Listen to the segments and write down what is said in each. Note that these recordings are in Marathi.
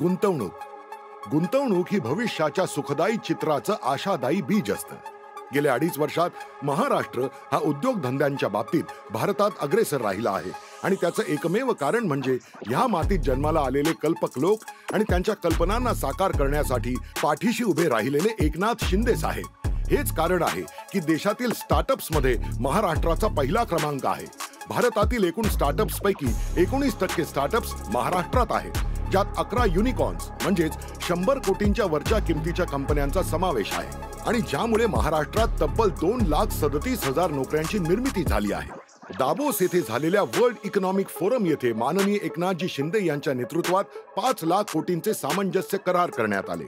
गुंतवणूक ही भविष्याच्या सुखदायी चित्राचं आशादायी बीज असतं। गेल्या 2.5 वर्षात महाराष्ट्र हा उद्योगधंद्यांच्या बाबतीत भारतात अग्रेसर राहिला आहे आणि त्याचं एकमेव कारण म्हणजे ह्या मातीत जन्माला आलेले कल्पक लोक आणि त्यांच्या कल्पनांना साकार करण्यासाठी पाठीशी उभे राहिलेले एकनाथ शिंदे साहेब। हेच कारण आहे की देशातील स्टार्टअप्समध्ये महाराष्ट्राचा पहिला क्रमांक आहे। भारतातील एकूण स्टार्टअप्स पैकी 19% स्टार्टअप्स महाराष्ट्रात आहेत, ज्यात 11 युनिकॉर्न्स म्हणजेच 100 कोटींच्या वरच्या किमतीच्या कंपन्यांचा समावेश आहे आणि ज्यामुळे महाराष्ट्रात तब्बल 2,37,000 नोकऱ्यांची निर्मिती झाली आहे। दावोस येथे झालेल्या वर्ल्ड इकॉनॉमिक फोरम येथे माननीय एकनाथजी शिंदे यांच्या नेतृत्वात 5 लाख कोटींचे सामंजस्य करार करण्यात आले।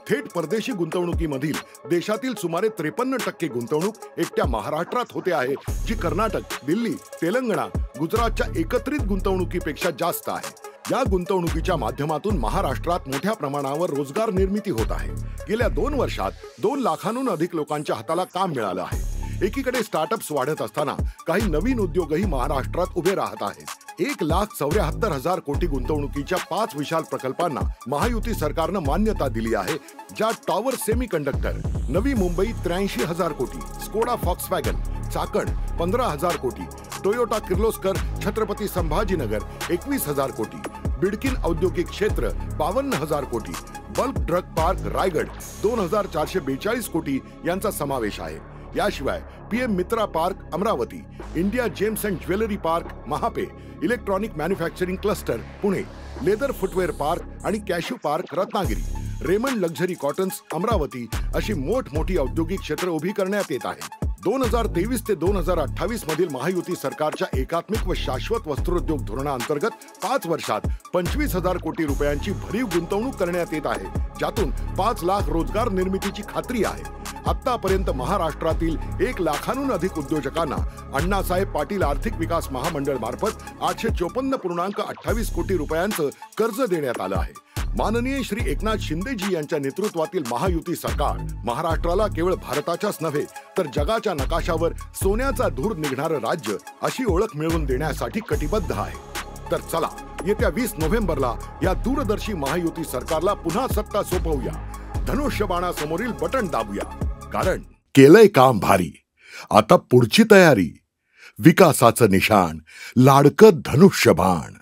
थेट परदेशी गुंतवणुकीमधील देशातील सुमारे 53% गुंतवणूक एकट्या महाराष्ट्रात होते आहे, जी कर्नाटक, दिल्ली, तेलंगणा, गुजरातच्या एकत्रित गुंतवणुकीपेक्षा जास्त आहे। या गुंतवणुकीच्या माध्यमातून महाराष्ट्रात मोठ्या प्रमाणावर रोजगार निर्मिती होत आहे। गेल्या 2 वर्षात 2 लाखांहून अधिक लोकांच्या हाताला काम मिळालं आहे। एकीकडे स्टार्टअप्स वाढत असताना काही नवीन उद्योगही महाराष्ट्रात उभे राहत आहेत। 1,74,000 कोटी गुंतवणुकीच्या 5 विशाल प्रकल्पांना महायुती सरकारनं मान्यता दिली आहे, ज्यात टॉवर सेमीकंडक्टर, नवी मुंबई 83,000 कोटी, स्कोडा फॉक्सवॅगन, चाकण 15,000 कोटी, टोयोटा किर्लोस्कर छत्रपती संभाजीनगर 21,000 कोटी, बिडकीन औद्योगिक क्षेत्र 52,000 कोटी, बल्क ड्रग पार्क रायगड 2,442 कोटी यांचा समावेश आहे। याशिवाय PM Mitra park Amravati, India gems and jewellery park Mahape, electronic manufacturing cluster Pune, leather footwear park आणि cashew park Ratnagiri, Raymond luxury cottons Amravati अशी मोठी औद्योगिक क्षेत्र उभी करण्यात येत आहे। 2023 ते 2028 मधील महायुती सरकारच्या एकात्मिक व शाश्वत वस्त्रोद्योग धोरणाअंतर्गत 5 वर्षात 25,000 कोटी रुपयांची भरीव गुंतवणूक करण्यात येत आहे, ज्यातून 5 लाख रोजगार निर्मितीची खात्री आहे। आतापर्यंत महाराष्ट्रातील 1 लाखांहून अधिक उद्योजकांना अण्णासाहेब पाटील आर्थिक विकास महामंडळ मार्फत 854.28 कोटी रुपयांचं कर्ज देण्यात आलं आहे। माननीय श्री एकनाथ शिंदेजी यांच्या नेतृत्वातील महायुती सरकार महाराष्ट्राला केवळ भारताच्याच नव्हे तर जगाच्या नकाशावर सोन्याचा धूर निघणारं राज्य अशी ओळख मिळवून देण्यासाठी कटिबद्ध आहे। तर चला, येत्या 20 नोव्हेंबरला या दूरदर्शी महायुती सरकारला पुन्हा सत्ता सोपवूया। धनुष्यबाणासमोरील बटन दाबूया, कारण केलंय काम भारी। आता पुढची तयारी, विकासाचं निशाण, लाडकं धनुष्यबाण।